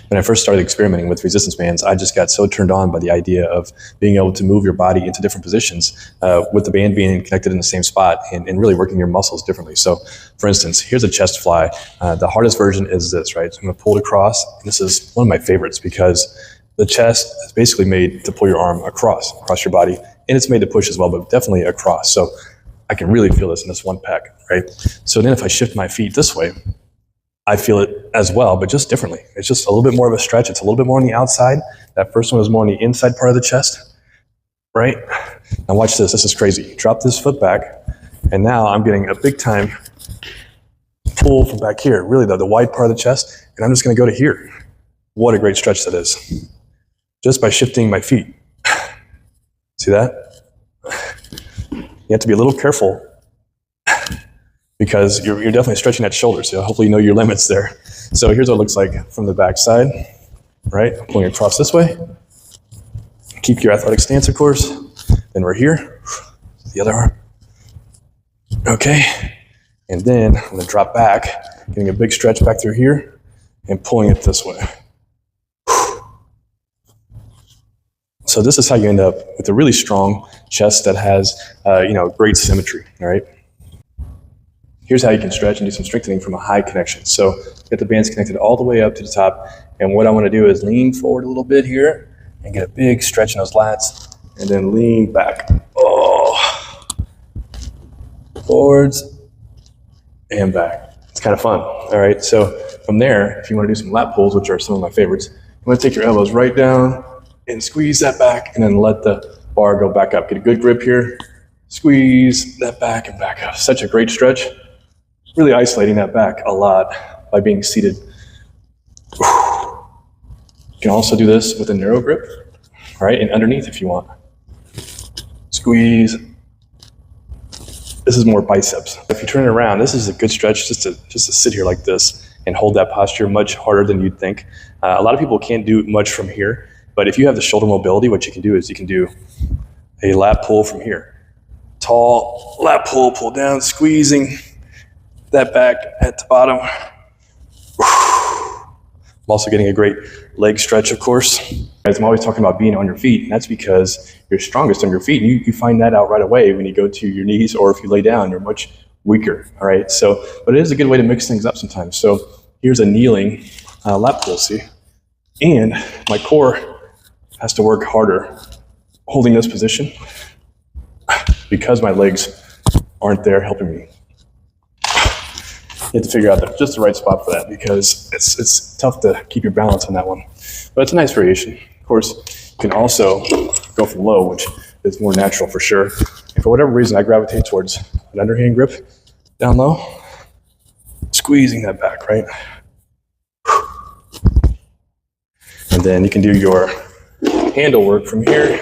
when I first started experimenting with resistance bands, I just got so turned on by the idea of being able to move your body into different positions with the band being connected in the same spot and really working your muscles differently. So for instance, here's a chest fly. The hardest version is this, right? So I'm gonna pull it across. And this is one of my favorites because the chest is basically made to pull your arm across your body, and it's made to push as well, but definitely across. So I can really feel this in this one pack, right? So then if I shift my feet this way, I feel it as well, but just differently. It's just a little bit more of a stretch. It's a little bit more on the outside. That first one was more on the inside part of the chest, right? Now watch this, this is crazy. Drop this foot back, and now I'm getting a big time pull from back here, really the wide part of the chest, and I'm just gonna go to here. What a great stretch that is. Just by shifting my feet. See that? You have to be a little careful because you're definitely stretching that shoulder, so hopefully you know your limits there. So here's what it looks like from the back side, right? Pulling across this way. Keep your athletic stance, of course. Then we're here, the other arm. Okay, and then I'm gonna drop back, getting a big stretch back through here and pulling it this way. So this is how you end up with a really strong chest that has, great symmetry, all right? Here's how you can stretch and do some strengthening from a high connection. So get the bands connected all the way up to the top. And what I want to do is lean forward a little bit here and get a big stretch in those lats and then lean back. Oh, forwards and back. It's kind of fun, all right? So from there, if you want to do some lat pulls, which are some of my favorites, you want to take your elbows right down and squeeze that back and then let the bar go back up. Get a good grip here, squeeze that back and back up. Such a great stretch. Really isolating that back a lot by being seated. You can also do this with a narrow grip, right? And underneath if you want. Squeeze. This is more biceps. If you turn it around, this is a good stretch just to sit here like this and hold that posture much harder than you'd think. A lot of people can't do much from here. But if you have the shoulder mobility, what you can do is you can do a lat pull from here. Tall lat pull, pull down, squeezing that back at the bottom. I'm also getting a great leg stretch, of course. As I'm always talking about being on your feet, and that's because you're strongest on your feet. And you find that out right away when you go to your knees, or if you lay down, you're much weaker, all right? So, but it is a good way to mix things up sometimes. So here's a kneeling lat pull, see? And my core has to work harder holding this position because my legs aren't there helping me. You have to figure out just the right spot for that because it's tough to keep your balance on that one. But it's a nice variation. Of course, you can also go from low, which is more natural for sure. And for whatever reason, I gravitate towards an underhand grip down low, squeezing that back, right? And then you can do your handle work from here.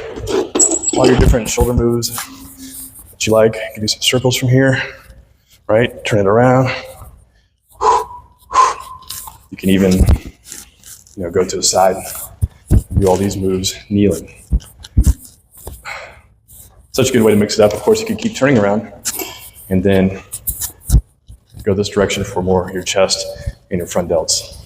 All your different shoulder moves that you like. You can do some circles from here, right? Turn it around. You can even, go to the side, do all these moves kneeling. Such a good way to mix it up. Of course, you can keep turning around and then go this direction for more of your chest and your front delts.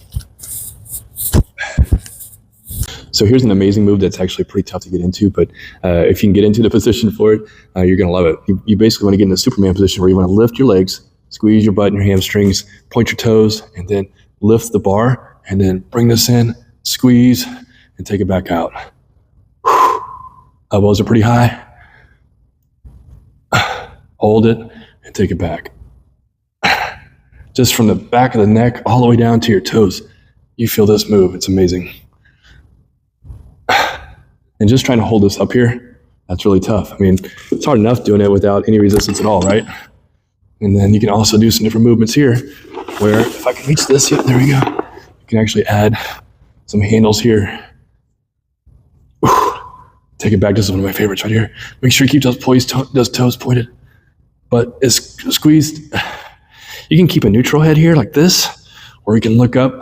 So here's an amazing move that's actually pretty tough to get into, but if you can get into the position for it, you're gonna love it. You basically wanna get in the Superman position where you wanna lift your legs, squeeze your butt and your hamstrings, point your toes, and then lift the bar, and then bring this in, squeeze, and take it back out. Elbows are pretty high. Hold it, and take it back. Just from the back of the neck all the way down to your toes, you feel this move, it's amazing. And just trying to hold this up here, that's really tough. I mean, it's hard enough doing it without any resistance at all, right? And then you can also do some different movements here, where if I can reach this, yeah, there we go. You can actually add some handles here. Take it back, this is one of my favorites right here. Make sure you keep those toes pointed. But it's squeezed. You can keep a neutral head here like this, or you can look up.